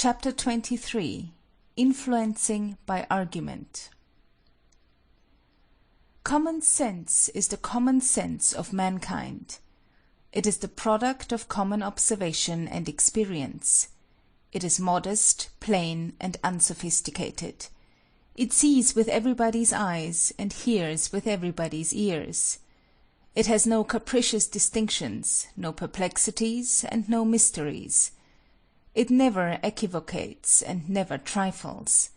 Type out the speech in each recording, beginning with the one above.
Chapter 23. Influencing by Argument. Common sense is the common sense of mankind. It is the product of common observation and experience. It is modest, plain, and unsophisticated. It sees with everybody's eyes and hears with everybody's ears. It has no capricious distinctions, no perplexities, and no mysteries. It never equivocates and never trifles.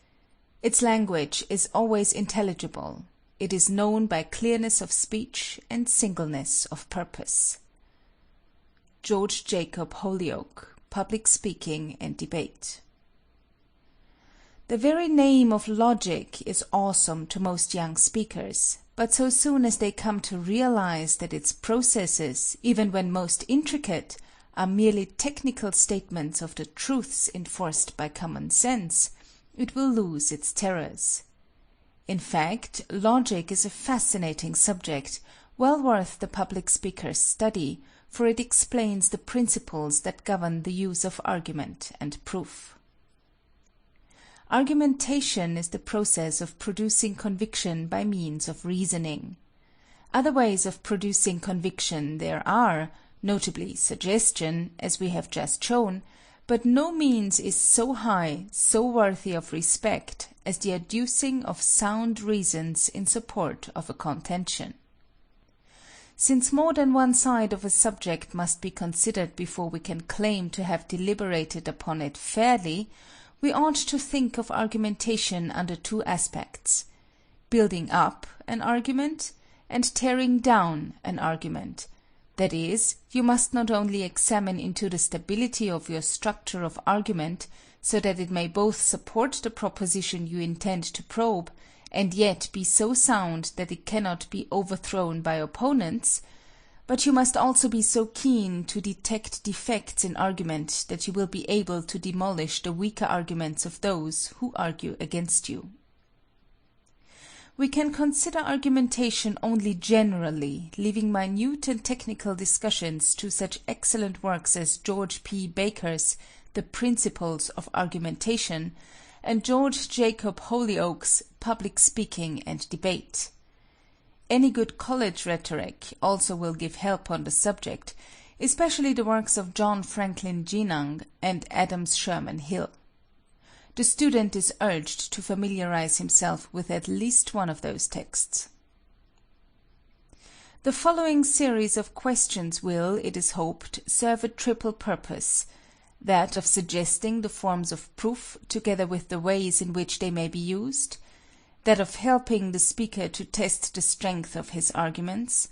Its language is always intelligible. It is known by clearness of speech and singleness of purpose. George Jacob Holyoake, Public Speaking and Debate. The very name of logic is awesome to most young speakers, but so soon as they come to realize that its processes, even when most intricate, are merely technical statements of the truths enforced by common sense, it will lose its terrors. In fact, logic is a fascinating subject, well worth the public speaker's study, for it explains the principles that govern the use of argument and proof. Argumentation is the process of producing conviction by means of reasoning. Other ways of producing conviction there are, notably suggestion, as we have just shown, but no means is so high, so worthy of respect, as the adducing of sound reasons in support of a contention. Since more than one side of a subject must be considered before we can claim to have deliberated upon it fairly, we ought to think of argumentation under two aspects: building up an argument and tearing down an argument. That is, you must not only examine into the stability of your structure of argument, so that it may both support the proposition you intend to probe, and yet be so sound that it cannot be overthrown by opponents, but you must also be so keen to detect defects in argument that you will be able to demolish the weaker arguments of those who argue against you. We can consider argumentation only generally, leaving minute and technical discussions to such excellent works as George P. Baker's The Principles of Argumentation and George Jacob Holyoake's Public Speaking and Debate. Any good college rhetoric also will give help on the subject, especially the works of John Franklin Genung and Adams Sherman Hill. The student is urged to familiarize himself with at least one of those texts. The following series of questions will, it is hoped, serve a triple purpose: that of suggesting the forms of proof together with the ways in which they may be used, that of helping the speaker to test the strength of his arguments,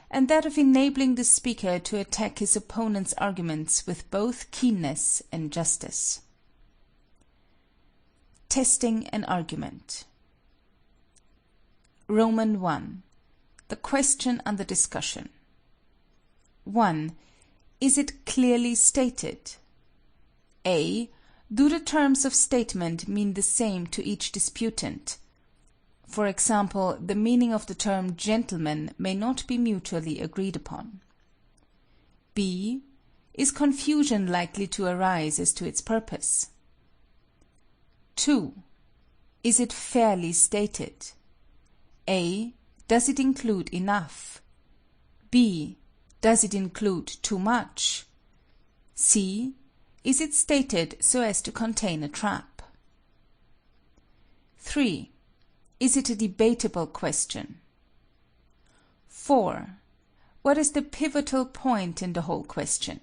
and that of enabling the speaker to attack his opponent's arguments with both keenness and justice. Testing an argument. Roman 1. The question under discussion. 1. Is it clearly stated? A. Do the terms of statement mean the same to each disputant? For example, the meaning of the term gentleman may not be mutually agreed upon. B. Is confusion likely to arise as to its purpose? 2. Is it fairly stated? A. Does it include enough? B. Does it include too much? C. Is it stated so as to contain a trap? 3. Is it a debatable question? 4. What is the pivotal point in the whole question?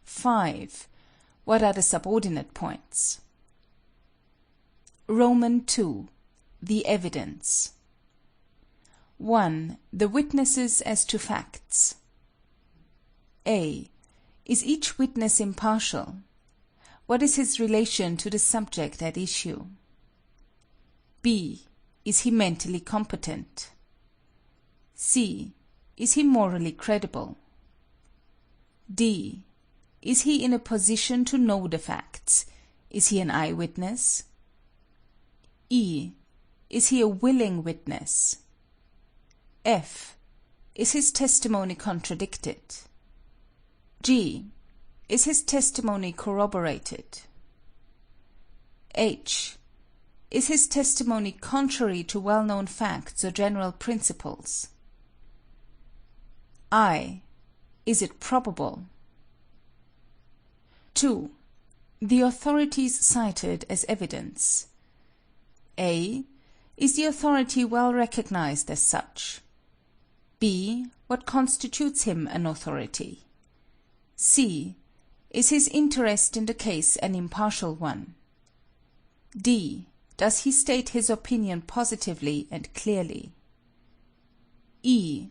5. What are the subordinate points? Roman 2. The evidence. 1. The witnesses as to facts. A. Is each witness impartial? What is his relation to the subject at issue? B. Is he mentally competent? C. Is he morally credible? D. Is he in a position to know the facts? Is he an eyewitness? E. Is he a willing witness? F. Is his testimony contradicted? G. Is his testimony corroborated? H. Is his testimony contrary to well-known facts or general principles? I. Is it probable? 2. The authorities cited as evidence. A. Is the authority well recognized as such? B. What constitutes him an authority? C. Is his interest in the case an impartial one? D. Does he state his opinion positively and clearly? E.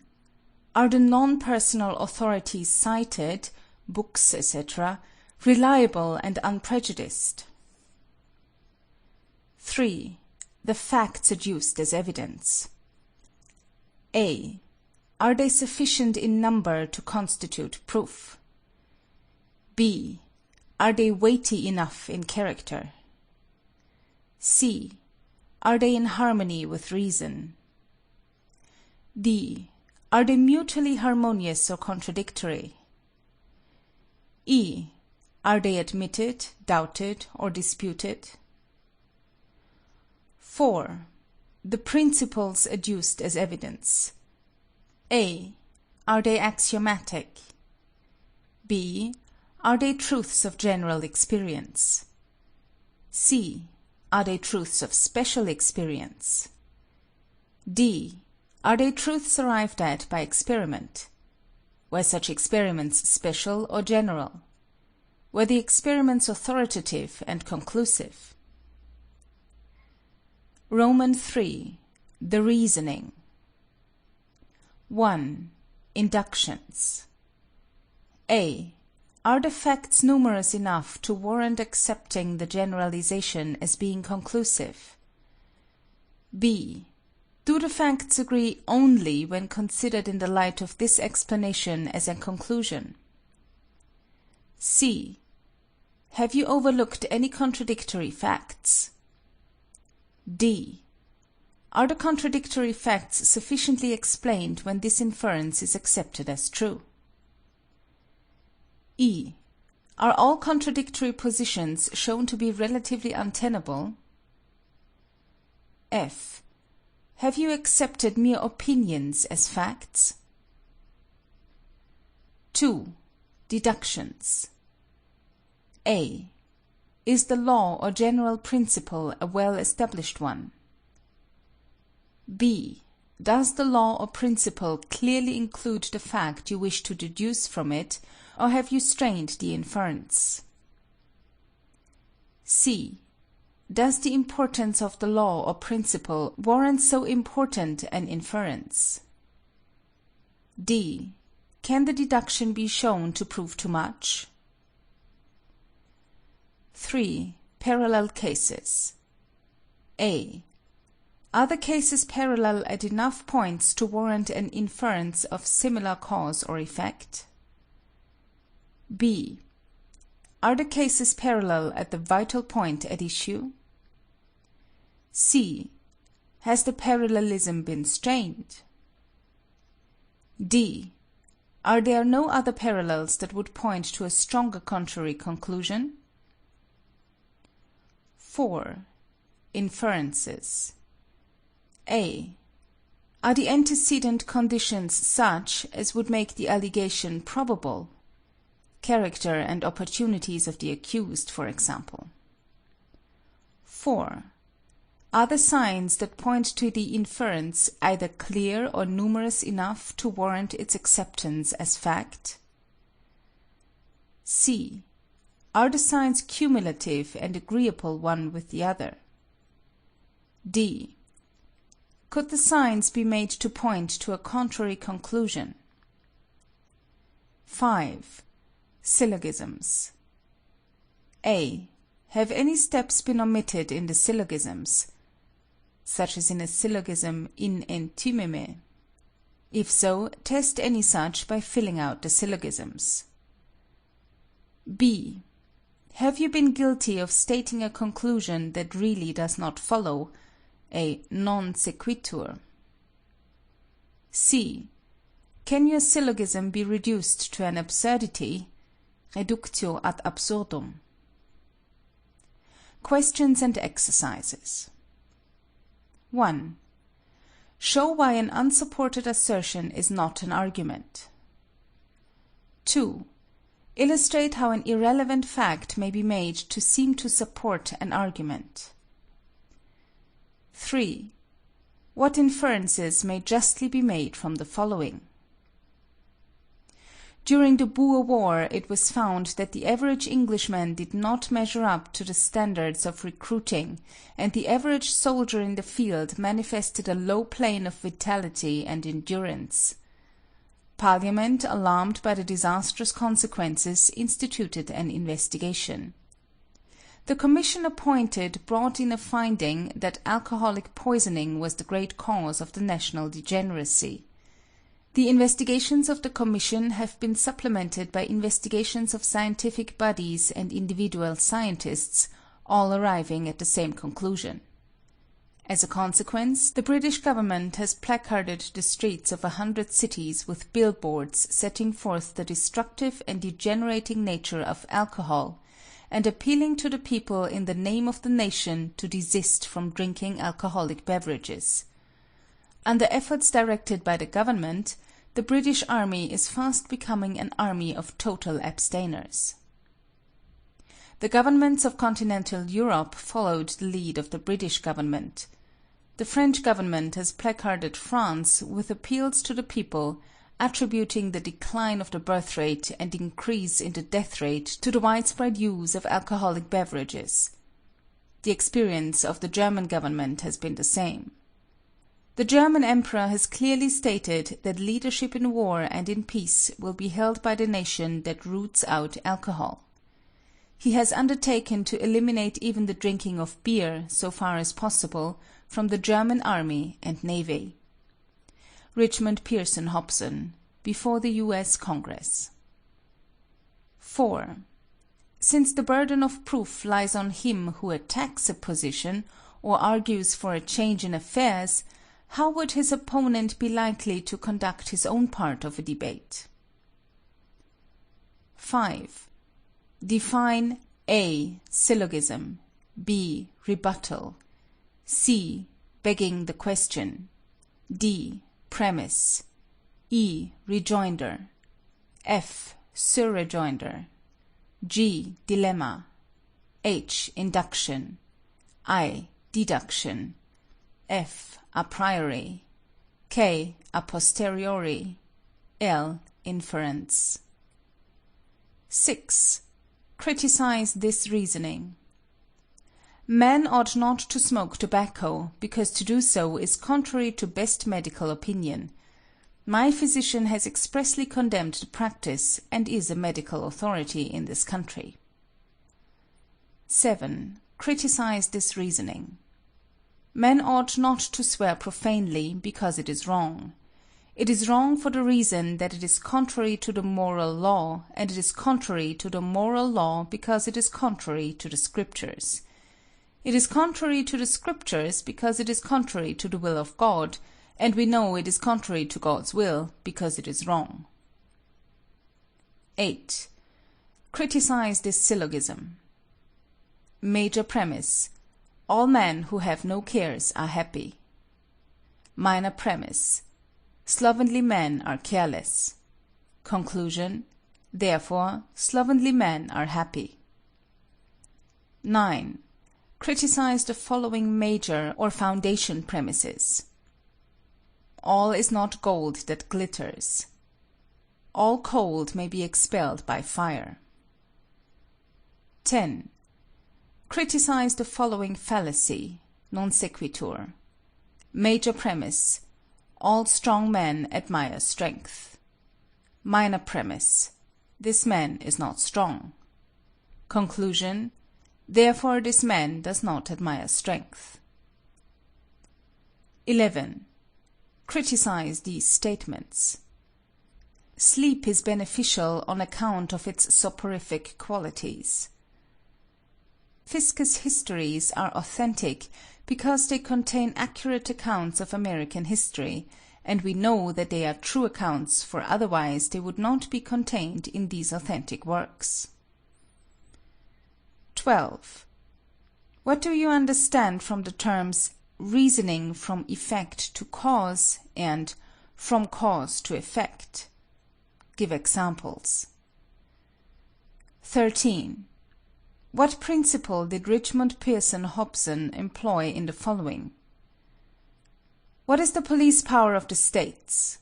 Are the non-personal authorities cited, books, etc., reliable and unprejudiced? 3. The facts adduced as evidence. A. Are they sufficient in number to constitute proof? B. Are they weighty enough in character? C. Are they in harmony with reason? D. Are they mutually harmonious or contradictory? E. Are they admitted, doubted, or disputed? 4. The principles adduced as evidence. A. Are they axiomatic? B. Are they truths of general experience? C. Are they truths of special experience? D. Are they truths arrived at by experiment? Were such experiments special or general? Were the experiments authoritative and conclusive? Roman 3. The reasoning. 1. Inductions. A. Are the facts numerous enough to warrant accepting the generalization as being conclusive? B. Do the facts agree only when considered in the light of this explanation as a conclusion? C. Have you overlooked any contradictory facts? D. Are the contradictory facts sufficiently explained when this inference is accepted as true? E. Are all contradictory positions shown to be relatively untenable? F. Have you accepted mere opinions as facts? 2. Deductions. A. Is the law or general principle a well-established one? B. Does the law or principle clearly include the fact you wish to deduce from it, or have you strained the inference? C. Does the importance of the law or principle warrant so important an inference? D. Can the deduction be shown to prove too much? 3. Parallel cases. A. Are the cases parallel at enough points to warrant an inference of similar cause or effect? B. Are the cases parallel at the vital point at issue? C. Has the parallelism been strained? D. Are there no other parallels that would point to a stronger contrary conclusion? 4. Inferences. A. Are the antecedent conditions such as would make the allegation probable? Character and opportunities of the accused, for example. 4. Are the signs that point to the inference either clear or numerous enough to warrant its acceptance as fact? C. Are the signs cumulative and agreeable one with the other? D. Could the signs be made to point to a contrary conclusion? 5. Syllogisms. A. Have any steps been omitted in the syllogisms, such as in a syllogism in enthymeme? If so, test any such by filling out the syllogisms. B. Have you been guilty of stating a conclusion that really does not follow, a non sequitur? C. Can your syllogism be reduced to an absurdity, reductio ad absurdum? Questions and exercises. 1. Show why an unsupported assertion is not an argument. 2. Illustrate how an irrelevant fact may be made to seem to support an argument. 3. What inferences may justly be made from the following? During the Boer War, it was found that the average Englishman did not measure up to the standards of recruiting, and the average soldier in the field manifested a low plane of vitality and endurance. Parliament, alarmed by the disastrous consequences, instituted an investigation. The commission appointed brought in a finding that alcoholic poisoning was the great cause of the national degeneracy. The investigations of the commission have been supplemented by investigations of scientific bodies and individual scientists, all arriving at the same conclusion. As a consequence, the British government has placarded the streets of 100 cities with billboards setting forth the destructive and degenerating nature of alcohol, and appealing to the people in the name of the nation to desist from drinking alcoholic beverages. Under efforts directed by the government, the British Army is fast becoming an army of total abstainers. The governments of continental Europe followed the lead of the British government. The French government has placarded France with appeals to the people, attributing the decline of the birth rate and increase in the death rate to the widespread use of alcoholic beverages. The experience of the German government has been the same. The German Emperor has clearly stated that leadership in war and in peace will be held by the nation that roots out alcohol. He has undertaken to eliminate even the drinking of beer, so far as possible, from the German Army and Navy. Richmond Pearson Hobson, before the U.S. Congress. 4. Since the burden of proof lies on him who attacks a position or argues for a change in affairs, how would his opponent be likely to conduct his own part of a debate? 5. Define A. Syllogism, B. Rebuttal, C. Begging the question, D. Premise, E. Rejoinder, F. Surrejoinder, G. Dilemma, H. Induction, I. Deduction, F. A priori, K. A posteriori, L. Inference. 6. Criticize this reasoning. Man ought not to smoke tobacco, because to do so is contrary to best medical opinion. My physician has expressly condemned the practice, and is a medical authority in this country. 7. Criticize this reasoning. Man ought not to swear profanely, because it is wrong. It is wrong for the reason that it is contrary to the moral law, and it is contrary to the moral law because it is contrary to the Scriptures. It is contrary to the Scriptures because it is contrary to the will of God, and we know it is contrary to God's will because it is wrong. 8. Criticize this syllogism. Major premise. All men who have no cares are happy. Minor premise. Slovenly men are careless. Conclusion. Therefore, slovenly men are happy. 9. Criticize the following major or foundation premises. All is not gold that glitters. All cold may be expelled by fire. 10. Criticize the following fallacy, non sequitur. Major premise. All strong men admire strength. Minor premise. This man is not strong. Conclusion. Therefore this man does not admire strength. 11. Criticize these statements. Sleep is beneficial on account of its soporific qualities. Fiske's histories are authentic because they contain accurate accounts of American history, and we know that they are true accounts, for otherwise they would not be contained in these authentic works. 12. What do you understand from the terms reasoning from effect to cause and from cause to effect? Give examples. 13. What principle did Richmond Pearson Hobson employ in the following? What is the police power of the states?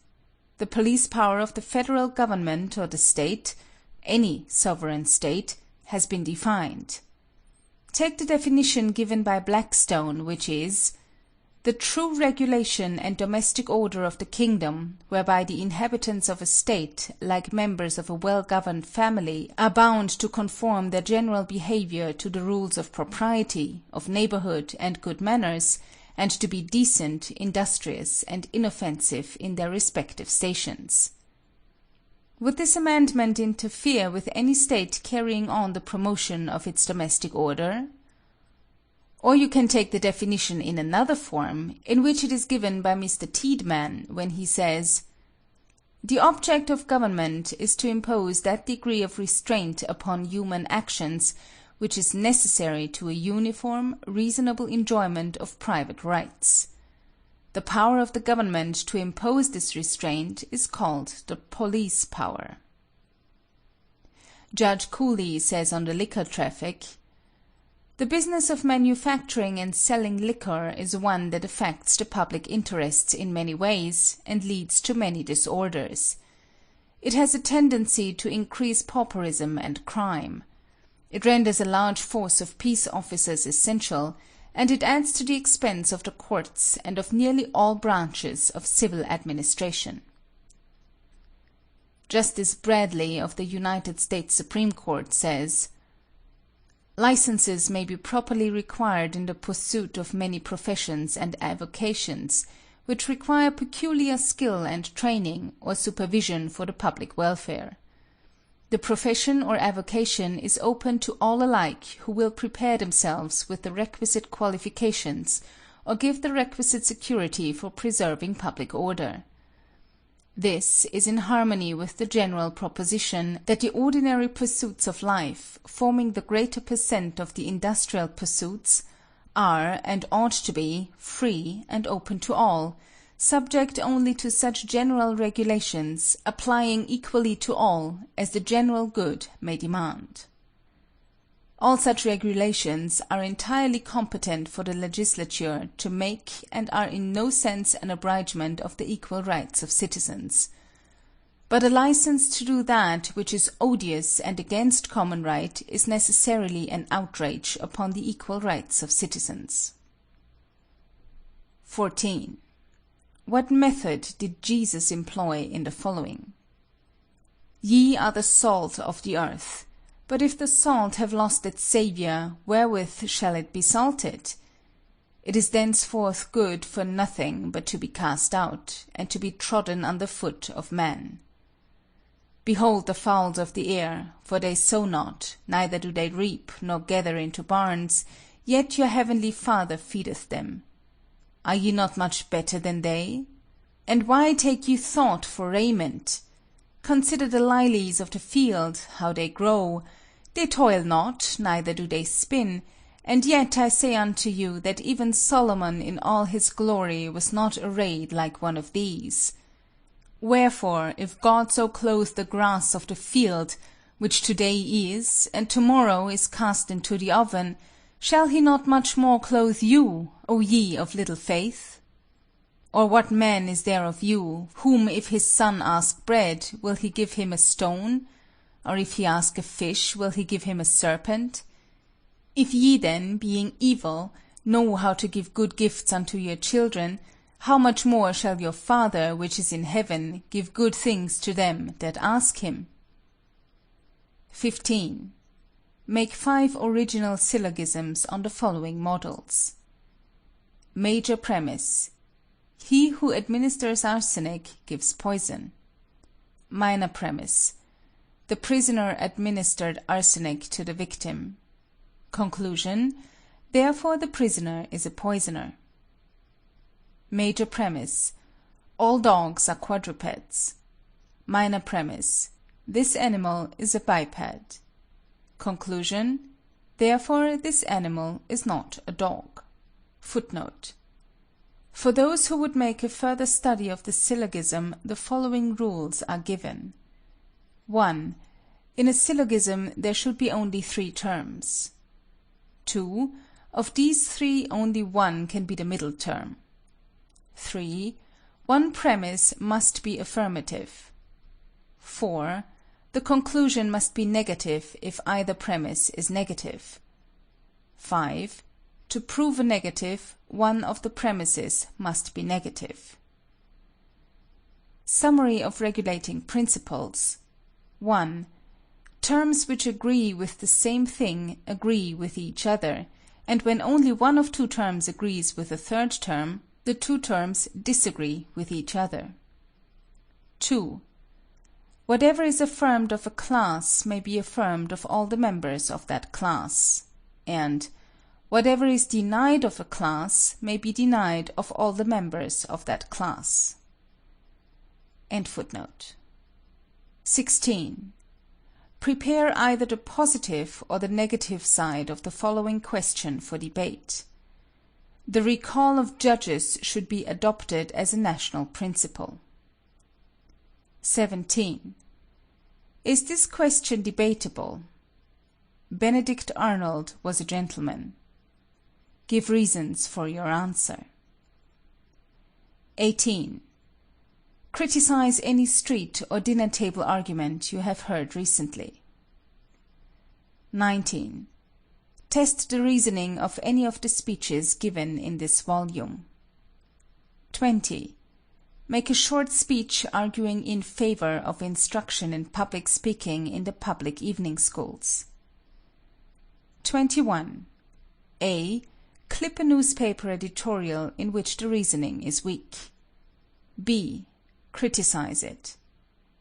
The police power of the federal government or the state, any sovereign state, has been defined. Take the definition given by Blackstone, which is the true regulation and domestic order of the kingdom, whereby the inhabitants of a state, like members of a well-governed family, are bound to conform their general behavior to the rules of propriety, of neighborhood, and good manners, and to be decent, industrious, and inoffensive in their respective stations. Would this amendment interfere with any state carrying on the promotion of its domestic order? Or you can take the definition in another form, in which it is given by Mr. Tiedemann, when he says, "The object of government is to impose that degree of restraint upon human actions which is necessary to a uniform, reasonable enjoyment of private rights. The power of the government to impose this restraint is called the police power." Judge Cooley says on the liquor traffic, "The business of manufacturing and selling liquor is one that affects the public interests in many ways, and leads to many disorders. It has a tendency to increase pauperism and crime. It renders a large force of peace officers essential, and it adds to the expense of the courts and of nearly all branches of civil administration." Justice Bradley of the United States Supreme Court says, "Licenses may be properly required in the pursuit of many professions and avocations, which require peculiar skill and training or supervision for the public welfare. The profession or avocation is open to all alike who will prepare themselves with the requisite qualifications, or give the requisite security for preserving public order. This is in harmony with the general proposition that the ordinary pursuits of life, forming the greater per cent of the industrial pursuits, are, and ought to be, free and open to all, subject only to such general regulations, applying equally to all, as the general good may demand. All such regulations are entirely competent for the legislature to make, and are in no sense an abridgment of the equal rights of citizens. But a license to do that which is odious and against common right is necessarily an outrage upon the equal rights of citizens." 14. What method did Jesus employ in the following? "Ye are the salt of the earth. But if the salt have lost its savour, wherewith shall it be salted? It is thenceforth good for nothing but to be cast out, and to be trodden under foot of men. Behold the fowls of the air, for they sow not, neither do they reap, nor gather into barns, yet your heavenly Father feedeth them. Are ye not much better than they? And why take ye thought for raiment? Consider the lilies of the field, how they grow. They toil not, neither do they spin, and yet I say unto you that even Solomon in all his glory was not arrayed like one of these. Wherefore, if God so clothe the grass of the field, which today is, and tomorrow is cast into the oven, shall he not much more clothe you, O ye of little faith? Or what man is there of you, whom if his son ask bread, will he give him a stone? Or if he ask a fish, will he give him a serpent? If ye then, being evil, know how to give good gifts unto your children, how much more shall your Father, which is in heaven, give good things to them that ask him?" 15. Make 5 original syllogisms on the following models. Major premise: he who administers arsenic gives poison. Minor premise: the prisoner administered arsenic to the victim. Conclusion: therefore the prisoner is a poisoner. Major premise: all dogs are quadrupeds. Minor premise: this animal is a biped. Conclusion: Therefore this animal is not a dog. Footnote. For those who would make a further study of the syllogism, the following rules are given. 1. In a syllogism there should be only 3 terms. 2. Of these 3 only one can be the middle term. 3. One premise must be affirmative. 4. The conclusion must be negative if either premise is negative. 5. To prove a negative, one of the premises must be negative. Summary of regulating principles. 1. Terms which agree with the same thing agree with each other, and when only one of 2 terms agrees with a third term, the 2 terms disagree with each other. 2. Whatever is affirmed of a class may be affirmed of all the members of that class, and whatever is denied of a class may be denied of all the members of that class. End footnote. 16. Prepare either the positive or the negative side of the following question for debate. The recall of judges should be adopted as a national principle. 17. Is this question debatable? Benedict Arnold was a gentleman. Give reasons for your answer. 18. Criticize any street or dinner table argument you have heard recently. 19. Test the reasoning of any of the speeches given in this volume. 20. Make a short speech arguing in favor of instruction in public speaking in the public evening schools. 21. A. Clip a newspaper editorial in which the reasoning is weak. B. Criticize it.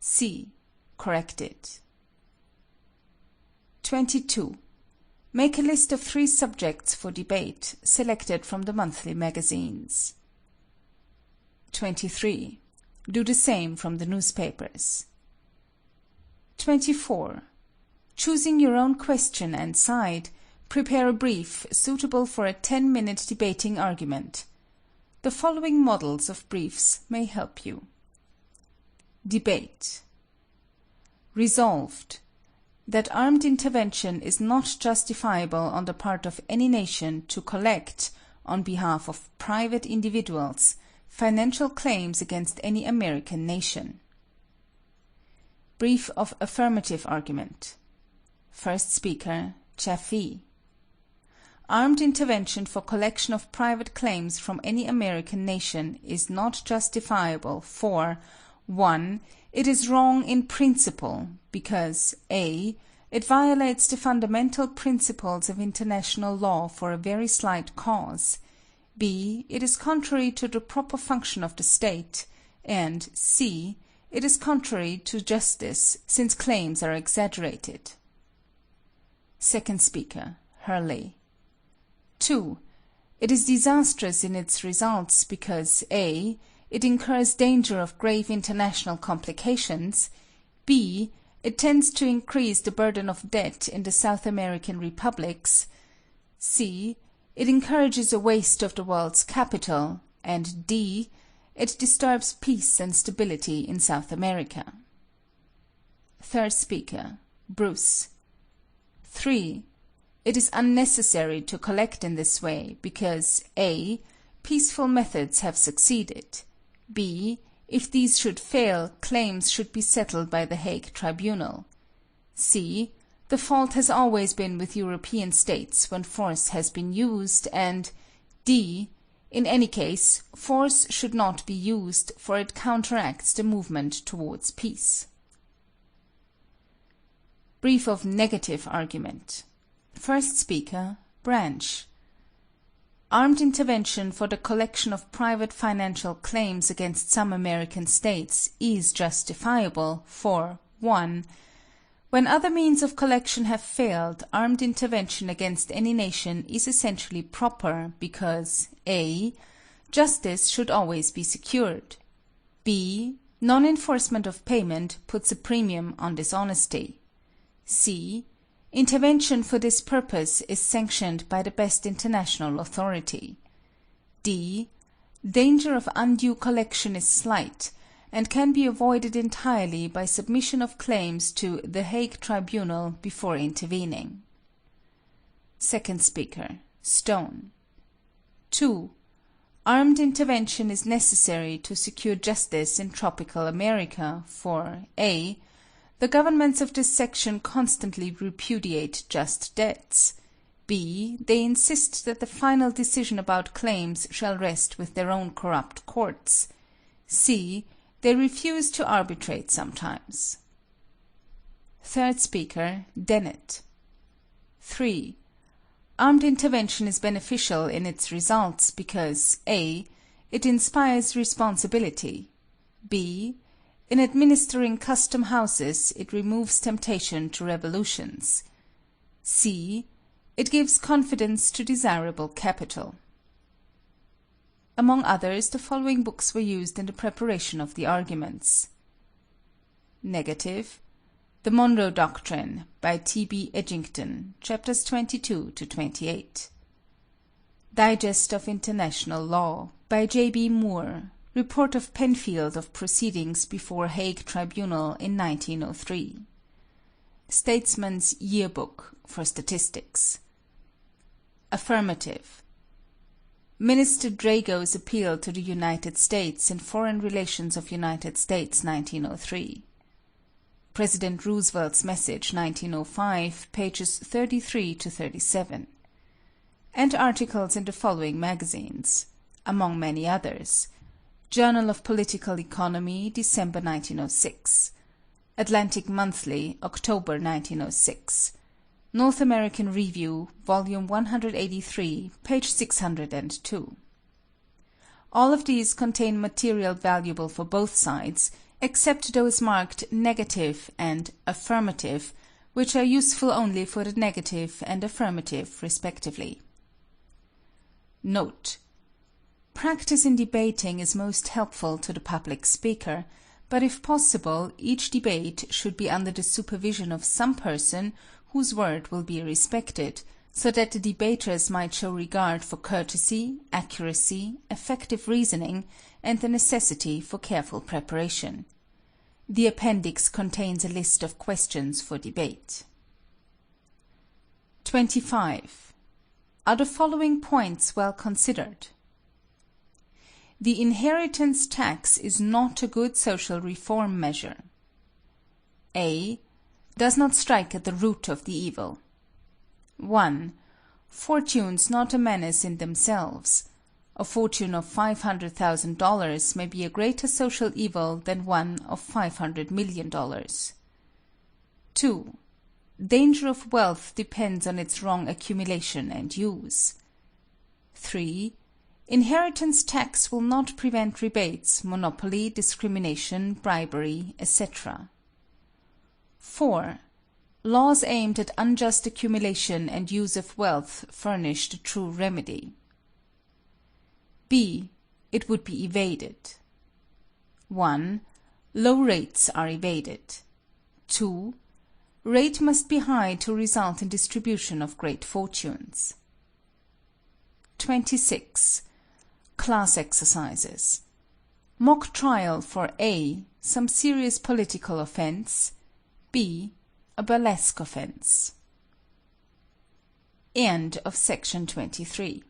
C. Correct it. 22. Make a list of 3 subjects for debate, selected from the monthly magazines. 23. Do the same from the newspapers. 24. Choosing your own question and side, prepare a brief suitable for a 10-minute debating argument. The following models of briefs may help you. Debate. Resolved, that armed intervention is not justifiable on the part of any nation to collect, on behalf of private individuals, financial claims against any American nation. Brief of affirmative argument. First speaker, Xxiii. Armed intervention for collection of private claims from any American nation is not justifiable for 1. It is wrong in principle, because a. It violates the fundamental principles of international law for a very slight cause, b. It is contrary to the proper function of the state, and c. It is contrary to justice, since claims are exaggerated. Second speaker, Hurley. 2. It is disastrous in its results because a. It incurs danger of grave international complications, b. It tends to increase the burden of debt in the South American republics, c. It encourages a waste of the world's capital, and d. It disturbs peace and stability in South America. Third speaker, Bruce. 3. It is unnecessary to collect in this way because a. Peaceful methods have succeeded. b. If these should fail, claims should be settled by the Hague Tribunal. c. The fault has always been with European states when force has been used, and d. In any case, force should not be used, for it counteracts the movement towards peace. Brief of negative argument. First speaker, Branch. Armed intervention for the collection of private financial claims against some American states is justifiable for 1. When other means of collection have failed, armed intervention against any nation is essentially proper because a. Justice should always be secured. b. Non-enforcement of payment puts a premium on dishonesty. c. Intervention for this purpose is sanctioned by the best international authority. D. Danger of undue collection is slight, and can be avoided entirely by submission of claims to the Hague Tribunal before intervening. Second speaker, Stone. 2. Armed intervention is necessary to secure justice in tropical America, for a. The governments of this section constantly repudiate just debts. B. They insist that the final decision about claims shall rest with their own corrupt courts. C. They refuse to arbitrate sometimes. Third speaker, Dennett. 3. Armed intervention is beneficial in its results because a. It inspires responsibility. B. In administering custom houses, it removes temptation to revolutions. C. It gives confidence to desirable capital. Among others, the following books were used in the preparation of the arguments. Negative. The Monroe Doctrine, by T.B. Edgington, chapters 22 to 28. Digest of International Law, by J.B. Moore, Report of Penfield of Proceedings before Hague Tribunal in 1903. Statesman's Yearbook for Statistics. Affirmative. Minister Drago's Appeal to the United States in Foreign Relations of United States, 1903. President Roosevelt's Message, 1905, pages 33 to 37. And articles in the following magazines, among many others: Journal of Political Economy, December 1906. Atlantic Monthly, October 1906. North American Review, Volume 183, page 602. All of these contain material valuable for both sides, except those marked negative and affirmative, which are useful only for the negative and affirmative respectively. Note: practice in debating is most helpful to the public speaker, but if possible, each debate should be under the supervision of some person whose word will be respected, so that the debaters might show regard for courtesy, accuracy, effective reasoning, and the necessity for careful preparation. The appendix contains a list of questions for debate. 25. Are the following points well considered? The inheritance tax is not a good social reform measure. A. Does not strike at the root of the evil. 1. Fortunes not a menace in themselves. A fortune of $500,000 may be a greater social evil than one of $500 million. 2. Danger of wealth depends on its wrong accumulation and use. 3. Inheritance tax will not prevent rebates, monopoly, discrimination, bribery, etc. 4. Laws aimed at unjust accumulation and use of wealth furnish the true remedy. B. It would be evaded. 1. Low rates are evaded. 2. Rate must be high to result in distribution of great fortunes. 26. Class exercises. Mock trial for A. Some serious political offense. B. A burlesque offense. End of section 23.